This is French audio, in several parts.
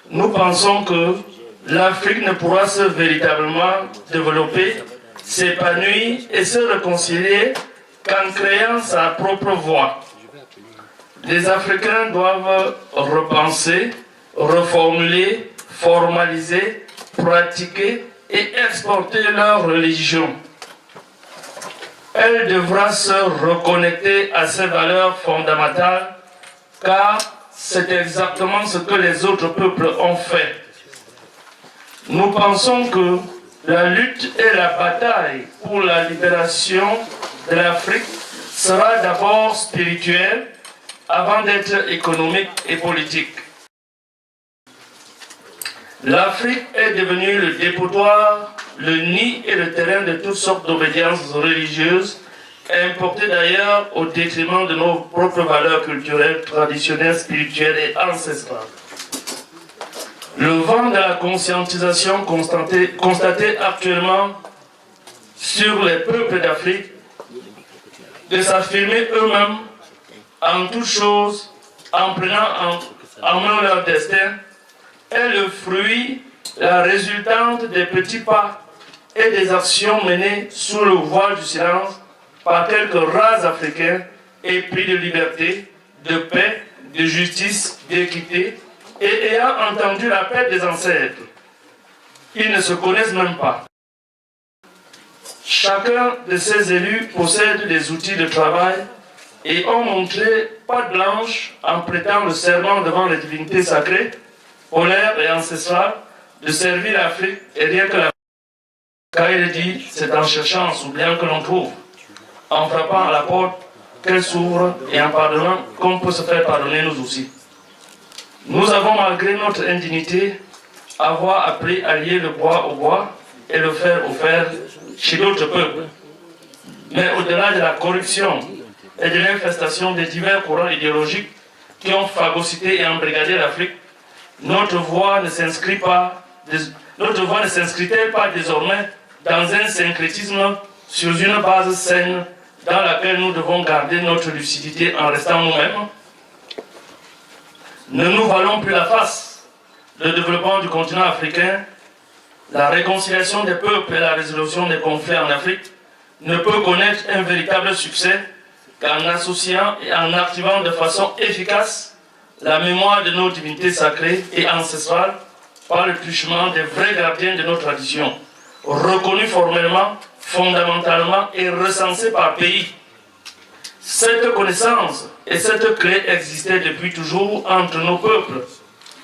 nous pensons que l'Afrique ne pourra se véritablement développer, s'épanouir et se réconcilier qu'en créant sa propre voie. Les Africains doivent repenser, reformuler, formaliser, pratiquer et exporter leur religion. Elle devra se reconnecter à ses valeurs fondamentales, car c'est exactement ce que les autres peuples ont fait. Nous pensons que la lutte et la bataille pour la libération de l'Afrique sera d'abord spirituelle avant d'être économique et politique. L'Afrique est devenue le dépotoir, le nid et le terrain de toutes sortes d'obédiences religieuses, importées d'ailleurs au détriment de nos propres valeurs culturelles, traditionnelles, spirituelles et ancestrales. Le vent de la conscientisation constaté actuellement sur les peuples d'Afrique de s'affirmer eux-mêmes en toutes choses, en prenant en main leur destin, est le fruit, la résultante des petits pas et des actions menées sous le voile du silence par quelques rares Africains épris de liberté, de paix, de justice, d'équité, et ayant entendu l'appel des ancêtres. Ils ne se connaissent même pas. Chacun de ces élus possède des outils de travail et ont montré patte blanche en prêtant le serment devant les divinités sacrées, polaires et ancestrales, de servir l'Afrique et rien que l'Afrique. Car il dit, c'est en cherchant, en s'oubliant que l'on trouve, en frappant à la porte qu'elle s'ouvre et en pardonnant qu'on peut se faire pardonner nous aussi. Nous avons, malgré notre indignité, avoir appris à lier le bois au bois et le fer au fer chez d'autres peuples. Mais au-delà de la corruption et de l'infestation des divers courants idéologiques qui ont phagocyté et embrigadé l'Afrique, notre voix ne s'inscrit-elle pas désormais dans un syncrétisme sur une base saine dans laquelle nous devons garder notre lucidité en restant nous-mêmes? Ne nous voilons plus la face. Le développement du continent africain, la réconciliation des peuples et la résolution des conflits en Afrique ne peut connaître un véritable succès qu'en associant et en activant de façon efficace la mémoire de nos divinités sacrées et ancestrales par le truchement des vrais gardiens de nos traditions, reconnus formellement, fondamentalement et recensés par pays. Cette connaissance et cette clé existaient depuis toujours entre nos peuples,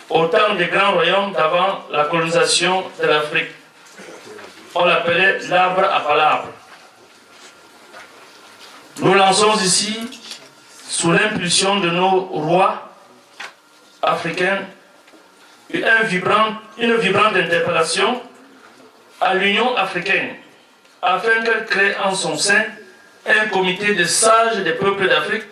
au temps des grands royaumes d'avant la colonisation de l'Afrique. On l'appelait l'arbre à palabres. Nous lançons ici, sous l'impulsion de nos rois africains, une vibrante interpellation à l'Union africaine, afin qu'elle crée en son sein un comité de sages des peuples d'Afrique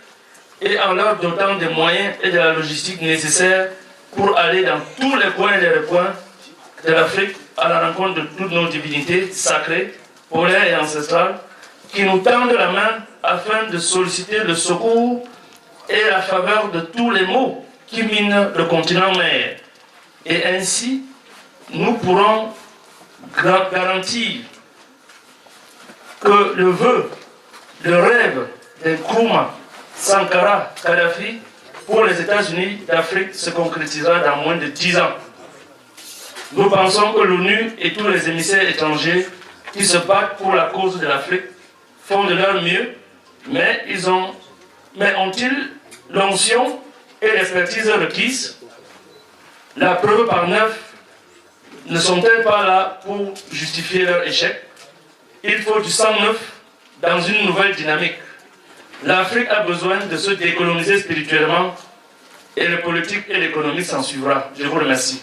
et en leur dotant des moyens et de la logistique nécessaires pour aller dans tous les coins et les recoins de l'Afrique à la rencontre de toutes nos divinités sacrées, polaires et ancestrales, qui nous tendent la main afin de solliciter le secours et la faveur de tous les maux qui minent le continent mère. Et ainsi, nous pourrons garantir que le vœu, le rêve de Nkrumah, Sankara, Kadhafi pour les États-Unis d'Afrique se concrétisera dans moins de 10 ans. Nous pensons que l'ONU et tous les émissaires étrangers qui se battent pour la cause de l'Afrique font de leur mieux, mais ont-ils l'onction et l'expertise requises? La preuve par 9 ne sont-elles pas là pour justifier leur échec? Il faut du sang neuf dans une nouvelle dynamique. L'Afrique a besoin de se décoloniser spirituellement et le politique et l'économique s'en suivra. Je vous remercie.